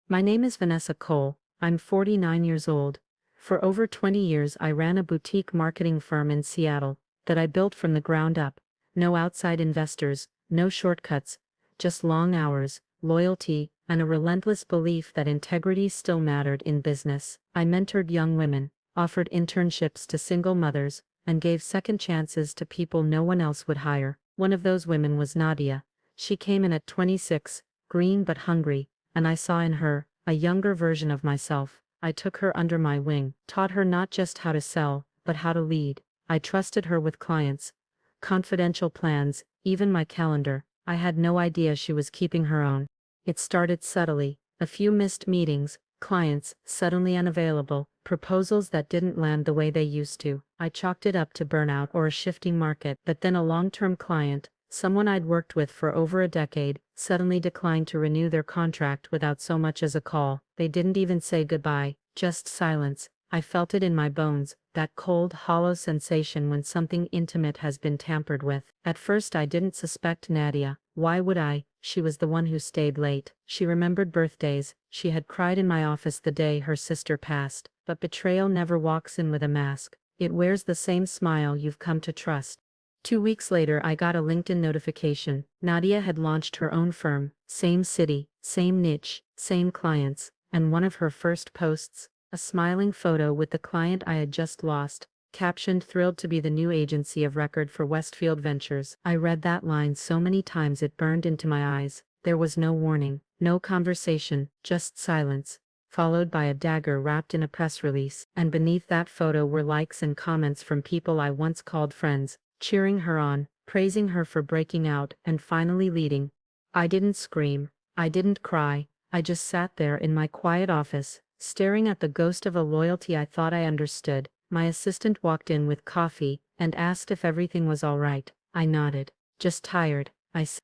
My name is Vanessa Cole. I'm 49 years old. For over 20 years, I ran a boutique marketing firm in Seattle that I built from the ground up. No outside investors, no shortcuts, just long hours, loyalty, and a relentless belief that integrity still mattered in business. I mentored young women, offered internships to single mothers, and gave second chances to people no one else would hire. One of those women was Nadia. She came in at 26, green but hungry, and I saw in her a younger version of myself. I took her under my wing, taught her not just how to sell, but how to lead. I trusted her with clients, confidential plans, even my calendar. I had no idea she was keeping her own. It started subtly, a few missed meetings, clients suddenly unavailable, proposals that didn't land the way they used to. I chalked it up to burnout or a shifting market, but then a long-term client, someone I'd worked with for over a decade, suddenly declined to renew their contract without so much as a call. They didn't even say goodbye, just silence. I felt it in my bones, that cold, hollow sensation when something intimate has been tampered with. At first I didn't suspect Nadia. Why would I? She was the one who stayed late. She remembered birthdays. She had cried in my office the day her sister passed. But betrayal never walks in with a mask. It wears the same smile you've come to trust. 2 weeks later I got a LinkedIn notification. Nadia had launched her own firm, same city, same niche, same clients, and one of her first posts, a smiling photo with the client I had just lost, captioned "Thrilled to be the new agency of record for Westfield Ventures." I read that line so many times it burned into my eyes. There was no warning, no conversation, just silence, followed by a dagger wrapped in a press release. And beneath that photo were likes and comments from people I once called friends, cheering her on, praising her for breaking out and finally leading. I didn't scream. I didn't cry. I just sat there in my quiet office, staring at the ghost of a loyalty I thought I understood. My assistant walked in with coffee and asked if everything was all right. I nodded. Just tired.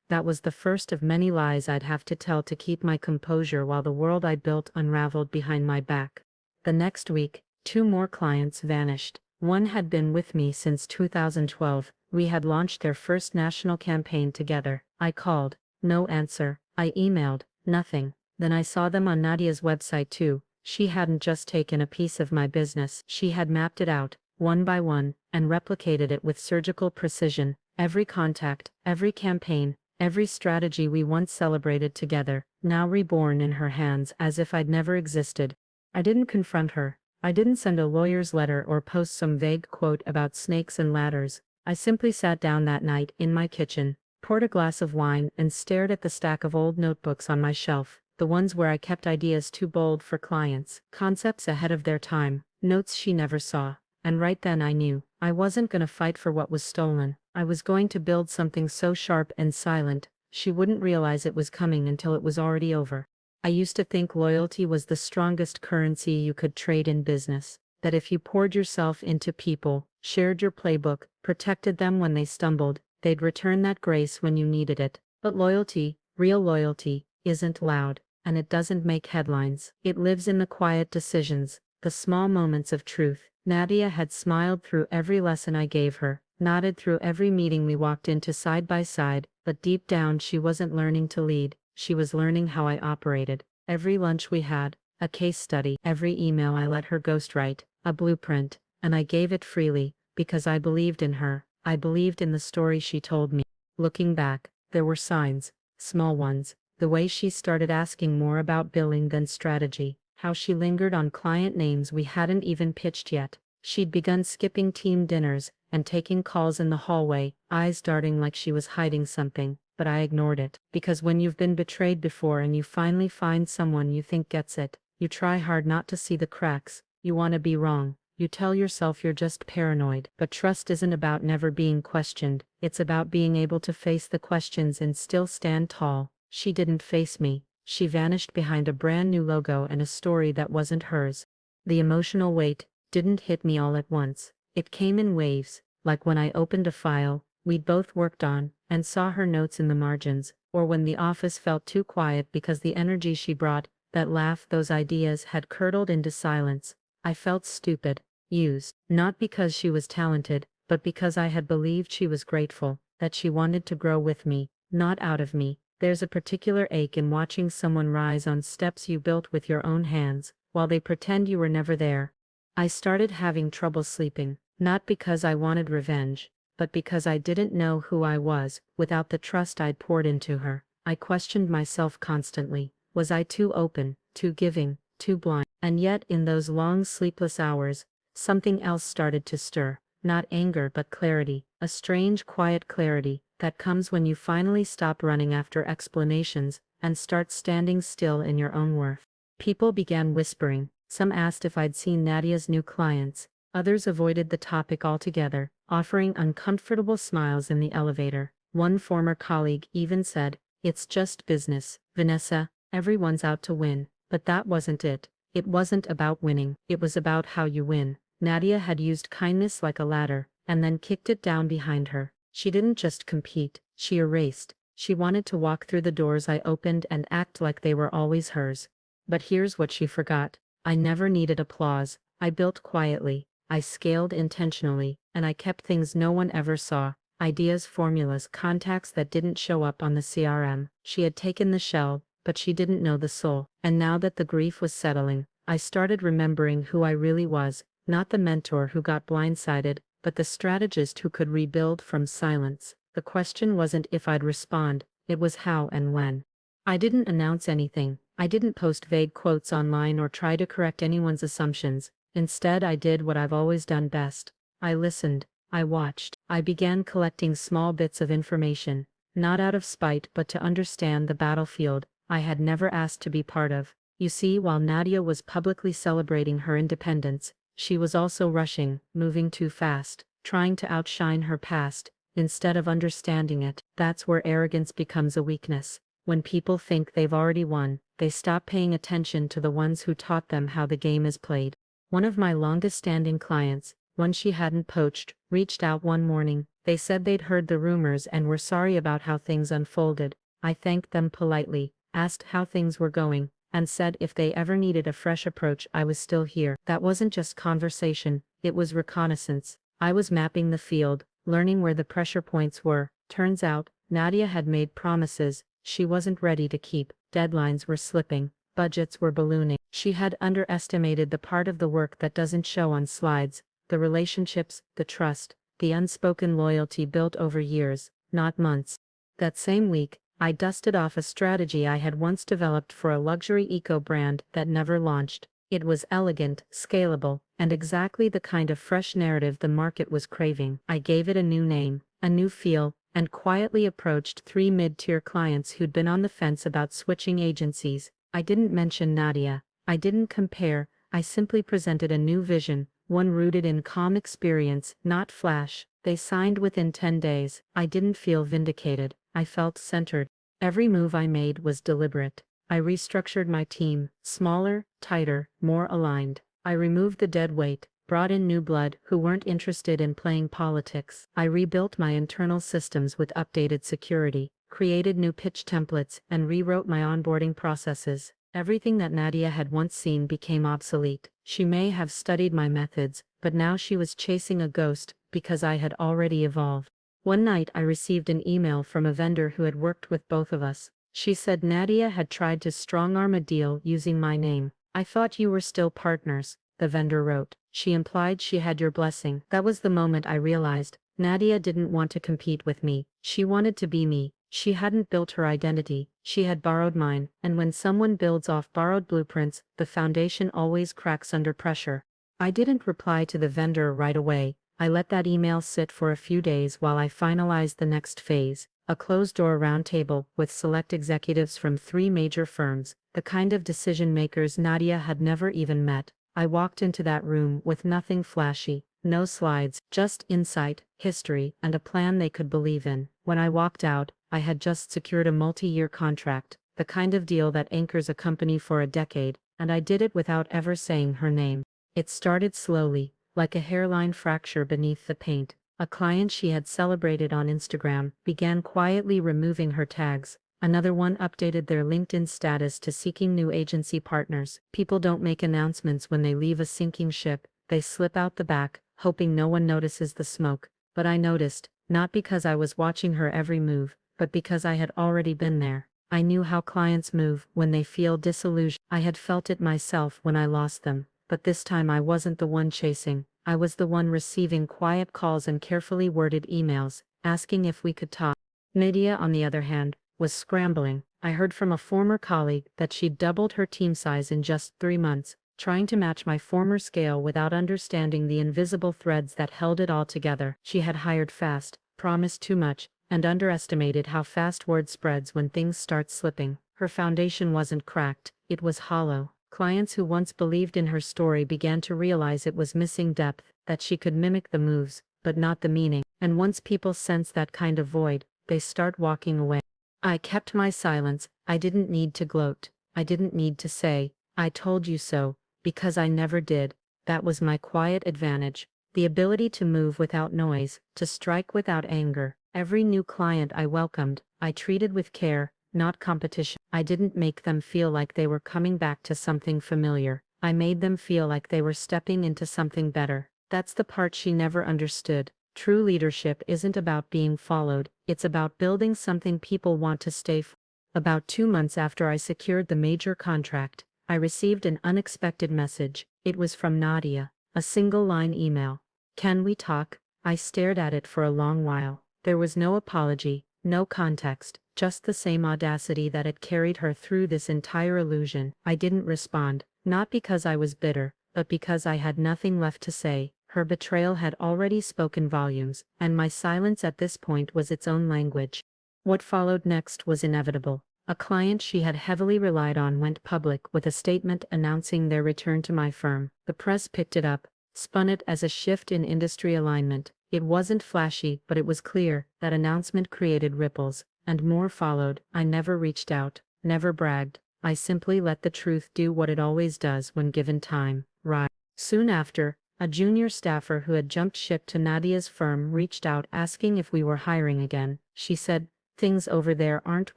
That was the first of many lies I'd have to tell to keep my composure while the world I built unraveled behind my back. The next week, 2 more clients vanished. One had been with me since 2012. We had launched their first national campaign together. I called. No answer. I emailed. Nothing. Then I saw them on Nadia's website too. She hadn't just taken a piece of my business. She had mapped it out, one by one, and replicated it with surgical precision. Every contact, every campaign, every strategy we once celebrated together, now reborn in her hands as if I'd never existed. I didn't confront her. I didn't send a lawyer's letter or post some vague quote about snakes and ladders. I simply sat down that night in my kitchen, poured a glass of wine, and stared at the stack of old notebooks on my shelf, the ones where I kept ideas too bold for clients, concepts ahead of their time, notes she never saw. And right then I knew, I wasn't gonna fight for what was stolen. I was going to build something so sharp and silent, she wouldn't realize it was coming until it was already over. I used to think loyalty was the strongest currency you could trade in business, that if you poured yourself into people, shared your playbook, protected them when they stumbled, they'd return that grace when you needed it. But loyalty, real loyalty, isn't loud, and it doesn't make headlines. It lives in the quiet decisions, the small moments of truth. Nadia had smiled through every lesson I gave her, nodded through every meeting we walked into side by side, but deep down she wasn't learning to lead. She was learning how I operated. Every lunch we had, a case study. Every email I let her ghostwrite, a blueprint, and I gave it freely, because I believed in her. I believed in the story she told me. Looking back, there were signs, small ones. The way she started asking more about billing than strategy. How she lingered on client names we hadn't even pitched yet. She'd begun skipping team dinners and taking calls in the hallway, eyes darting like she was hiding something. But I ignored it. Because when you've been betrayed before and you finally find someone you think gets it, you try hard not to see the cracks. You want to be wrong. You tell yourself you're just paranoid. But trust isn't about never being questioned. It's about being able to face the questions and still stand tall. She didn't face me. She vanished behind a brand new logo and a story that wasn't hers. The emotional weight didn't hit me all at once. It came in waves, like when I opened a file we'd both worked on, and saw her notes in the margins, or when the office felt too quiet because the energy she brought, that laugh, those ideas had curdled into silence. I felt stupid, used, not because she was talented, but because I had believed she was grateful, that she wanted to grow with me, not out of me. There's a particular ache in watching someone rise on steps you built with your own hands, while they pretend you were never there. I started having trouble sleeping, not because I wanted revenge, but because I didn't know who I was without the trust I'd poured into her. I questioned myself constantly. Was I too open, too giving, too blind? And yet in those long sleepless hours, something else started to stir. Not anger but clarity, a strange quiet clarity that comes when you finally stop running after explanations and start standing still in your own worth. People began whispering. Some asked if I'd seen Nadia's new clients. Others avoided the topic altogether, offering uncomfortable smiles in the elevator. One former colleague even said, "It's just business, Vanessa, everyone's out to win." But that wasn't it. It wasn't about winning. It was about how you win. Nadia had used kindness like a ladder, and then kicked it down behind her. She didn't just compete, she erased. She wanted to walk through the doors I opened and act like they were always hers. But here's what she forgot. I never needed applause. I built quietly. I scaled intentionally, and I kept things no one ever saw. Ideas, formulas, contacts that didn't show up on the CRM. She had taken the shell, but she didn't know the soul. And now that the grief was settling, I started remembering who I really was, not the mentor who got blindsided, but the strategist who could rebuild from silence. The question wasn't if I'd respond, it was how and when. I didn't announce anything. I didn't post vague quotes online or try to correct anyone's assumptions. Instead, I did what I've always done best. I listened. I watched. I began collecting small bits of information, not out of spite but to understand the battlefield I had never asked to be part of. You see, while Nadia was publicly celebrating her independence, she was also rushing, moving too fast, trying to outshine her past, instead of understanding it. That's where arrogance becomes a weakness. When people think they've already won, they stop paying attention to the ones who taught them how the game is played. One of my longest-standing clients, one she hadn't poached, reached out one morning. They said they'd heard the rumors and were sorry about how things unfolded. I thanked them politely, asked how things were going, and said if they ever needed a fresh approach I was still here. That wasn't just conversation, it was reconnaissance. I was mapping the field, learning where the pressure points were. Turns out, Nadia had made promises she wasn't ready to keep. Deadlines were slipping, budgets were ballooning. She had underestimated the part of the work that doesn't show on slides, the relationships, the trust, the unspoken loyalty built over years, not months. That same week, I dusted off a strategy I had once developed for a luxury eco-brand that never launched. It was elegant, scalable, and exactly the kind of fresh narrative the market was craving. I gave it a new name, a new feel, and quietly approached 3 mid-tier clients who'd been on the fence about switching agencies. I didn't mention Nadia. I didn't compare. I simply presented a new vision, one rooted in calm experience, not flash. They signed within 10 days. I didn't feel vindicated. I felt centered. Every move I made was deliberate. I restructured my team, smaller, tighter, more aligned. I removed the dead weight, brought in new blood who weren't interested in playing politics. I rebuilt my internal systems with updated security, created new pitch templates, and rewrote my onboarding processes. Everything that Nadia had once seen became obsolete. She may have studied my methods, but now she was chasing a ghost because I had already evolved. One night I received an email from a vendor who had worked with both of us. She said Nadia had tried to strong-arm a deal using my name. "I thought you were still partners," the vendor wrote. "She implied she had your blessing." That was the moment I realized Nadia didn't want to compete with me. She wanted to be me. She hadn't built her identity, she had borrowed mine, and when someone builds off borrowed blueprints, the foundation always cracks under pressure. I didn't reply to the vendor right away. I let that email sit for a few days while I finalized the next phase, a closed-door roundtable with select executives from 3 major firms, the kind of decision-makers Nadia had never even met. I walked into that room with nothing flashy, no slides, just insight, history, and a plan they could believe in. When I walked out, I had just secured a multi-year contract, the kind of deal that anchors a company for a decade, and I did it without ever saying her name. It started slowly, like a hairline fracture beneath the paint. A client she had celebrated on Instagram began quietly removing her tags. Another one updated their LinkedIn status to seeking new agency partners. People don't make announcements when they leave a sinking ship, they slip out the back, hoping no one notices the smoke. But I noticed, not because I was watching her every move, but because I had already been there. I knew how clients move when they feel disillusioned. I had felt it myself when I lost them, but this time I wasn't the one chasing. I was the one receiving quiet calls and carefully worded emails, asking if we could talk. Nydia, on the other hand, was scrambling. I heard from a former colleague that she'd doubled her team size in just 3 months, trying to match my former scale without understanding the invisible threads that held it all together. She had hired fast, promised too much, and underestimated how fast word spreads when things start slipping. Her foundation wasn't cracked, it was hollow. Clients who once believed in her story began to realize it was missing depth, that she could mimic the moves, but not the meaning. And once people sense that kind of void, they start walking away. I kept my silence. I didn't need to gloat. I didn't need to say, "I told you so," because I never did. That was my quiet advantage. The ability to move without noise, to strike without anger. Every new client I welcomed, I treated with care, not competition. I didn't make them feel like they were coming back to something familiar. I made them feel like they were stepping into something better. That's the part she never understood. True leadership isn't about being followed, it's about building something people want to stay for. About 2 months after I secured the major contract, I received an unexpected message. It was from Nadia, a single-line email. "Can we talk?" I stared at it for a long while. There was no apology, no context, just the same audacity that had carried her through this entire illusion. I didn't respond, not because I was bitter, but because I had nothing left to say. Her betrayal had already spoken volumes, and my silence at this point was its own language. What followed next was inevitable. A client she had heavily relied on went public with a statement announcing their return to my firm. The press picked it up, spun it as a shift in industry alignment. It wasn't flashy, but it was clear. That announcement created ripples, and more followed. I never reached out, never bragged. I simply let the truth do what it always does when given time. Right. Soon after, a junior staffer who had jumped ship to Nadia's firm reached out asking if we were hiring again. She said, "Things over there aren't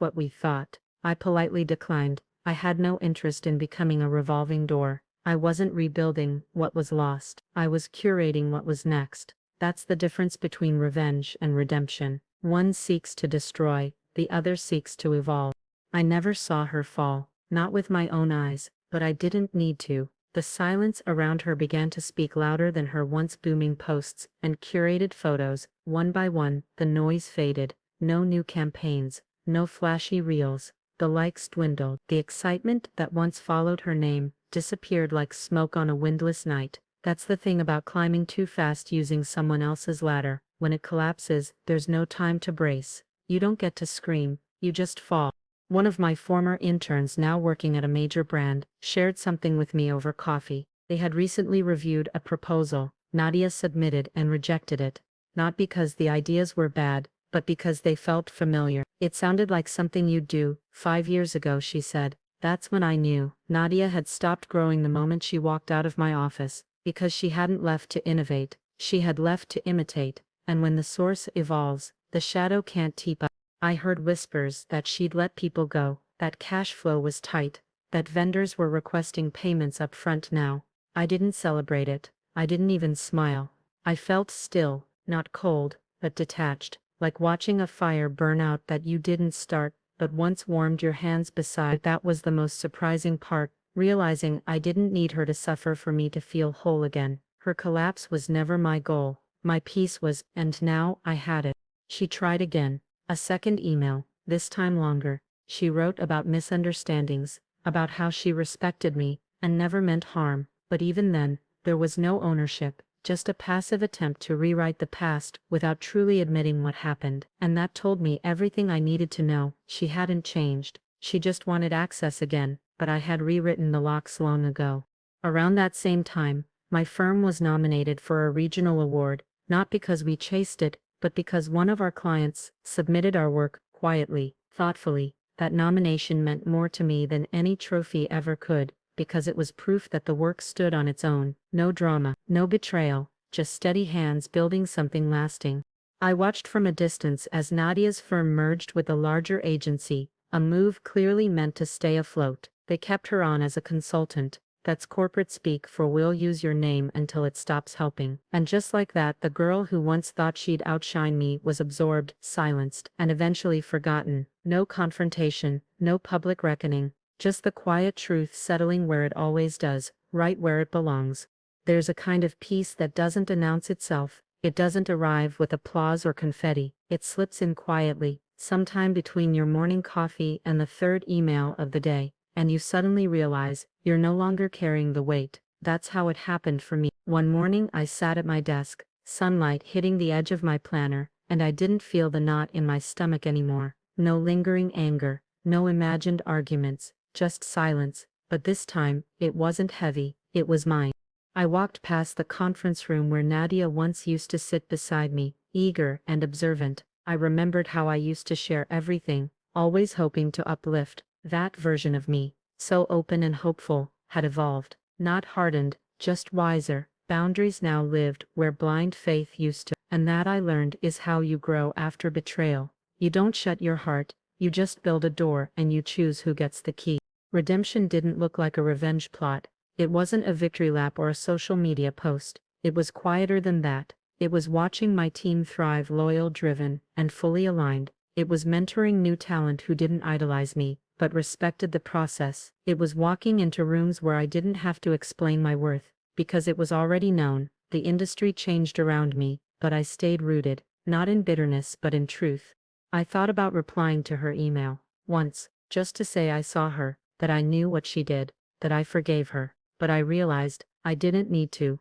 what we thought." I politely declined. I had no interest in becoming a revolving door. I wasn't rebuilding what was lost. I was curating what was next. That's the difference between revenge and redemption. One seeks to destroy, the other seeks to evolve. I never saw her fall, not with my own eyes, but I didn't need to. The silence around her began to speak louder than her once booming posts and curated photos. One by one, the noise faded. No new campaigns, no flashy reels. The likes dwindled. The excitement that once followed her name disappeared like smoke on a windless night. That's the thing about climbing too fast using someone else's ladder. When it collapses, there's no time to brace. You don't get to scream, you just fall. One of my former interns, now working at a major brand, shared something with me over coffee. They had recently reviewed a proposal Nadia submitted and rejected it. Not because the ideas were bad, but because they felt familiar. "It sounded like something you'd do 5 years ago," she said. That's when I knew. Nadia had stopped growing the moment she walked out of my office, because she hadn't left to innovate, she had left to imitate. And when the source evolves, the shadow can't keep up. I heard whispers that she'd let people go, that cash flow was tight, that vendors were requesting payments up front now. I didn't celebrate it. I didn't even smile. I felt still, not cold, but detached, like watching a fire burn out that you didn't start, but once warmed your hands beside. That was the most surprising part, realizing I didn't need her to suffer for me to feel whole again. Her collapse was never my goal. My peace was, and now I had it. She tried again. A second email, this time longer. She wrote about misunderstandings, about how she respected me, and never meant harm, but even then, there was no ownership, just a passive attempt to rewrite the past without truly admitting what happened. And that told me everything I needed to know. She hadn't changed, she just wanted access again, but I had rewritten the locks long ago. Around that same time, my firm was nominated for a regional award, not because we chased it, but because one of our clients submitted our work quietly, thoughtfully. That nomination meant more to me than any trophy ever could, because it was proof that the work stood on its own. No drama, no betrayal, just steady hands building something lasting. I watched from a distance as Nadia's firm merged with a larger agency, a move clearly meant to stay afloat. They kept her on as a consultant, That's corporate speak for we'll use your name until it stops helping. And just like that, the girl who once thought she'd outshine me was absorbed, silenced, and eventually forgotten. No confrontation, no public reckoning, just the quiet truth settling where it always does, right where it belongs. There's a kind of peace that doesn't announce itself. It doesn't arrive with applause or confetti. It slips in quietly, sometime between your morning coffee and the third email of the day, and you suddenly realize you're no longer carrying the weight. That's how it happened for me. One morning I sat at my desk, sunlight hitting the edge of my planner, and I didn't feel the knot in my stomach anymore. No lingering anger, no imagined arguments, just silence, but this time, it wasn't heavy, it was mine. I walked past the conference room where Nadia once used to sit beside me, eager and observant. I remembered how I used to share everything, always hoping to uplift. That version of me, so open and hopeful, had evolved, not hardened, just wiser. Boundaries now lived where blind faith used to, and that I learned is how you grow after betrayal. You don't shut your heart, you just build a door and you choose who gets the key. Redemption didn't look like a revenge plot. It wasn't a victory lap or a social media post. It was quieter than that. It was watching my team thrive, loyal, driven, and fully aligned. It was mentoring new talent who didn't idolize me, but respected the process. It was walking into rooms where I didn't have to explain my worth, because it was already known. The industry changed around me, but I stayed rooted, not in bitterness but in truth. I thought about replying to her email once, just to say I saw her, that I knew what she did, that I forgave her. But I realized I didn't need to.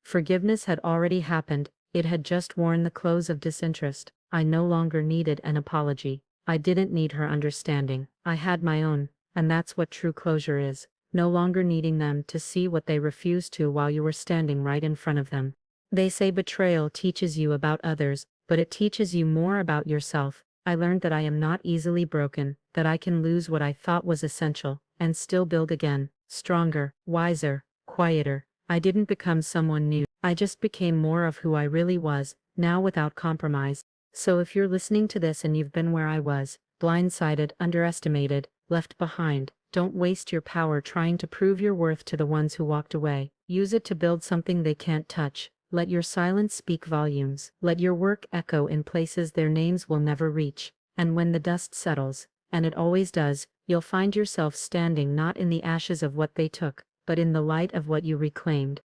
Forgiveness had already happened, it had just worn the clothes of disinterest. I no longer needed an apology. I didn't need her understanding. I had my own, and that's what true closure is. No longer needing them to see what they refused to while you were standing right in front of them. They say betrayal teaches you about others, but it teaches you more about yourself. I learned that I am not easily broken, that I can lose what I thought was essential, and still build again. Stronger, wiser, quieter. I didn't become someone new. I just became more of who I really was, now without compromise. So if you're listening to this and you've been where I was, blindsided, underestimated, left behind, don't waste your power trying to prove your worth to the ones who walked away. Use it to build something they can't touch. Let your silence speak volumes. Let your work echo in places their names will never reach. And when the dust settles, and it always does, you'll find yourself standing not in the ashes of what they took, but in the light of what you reclaimed.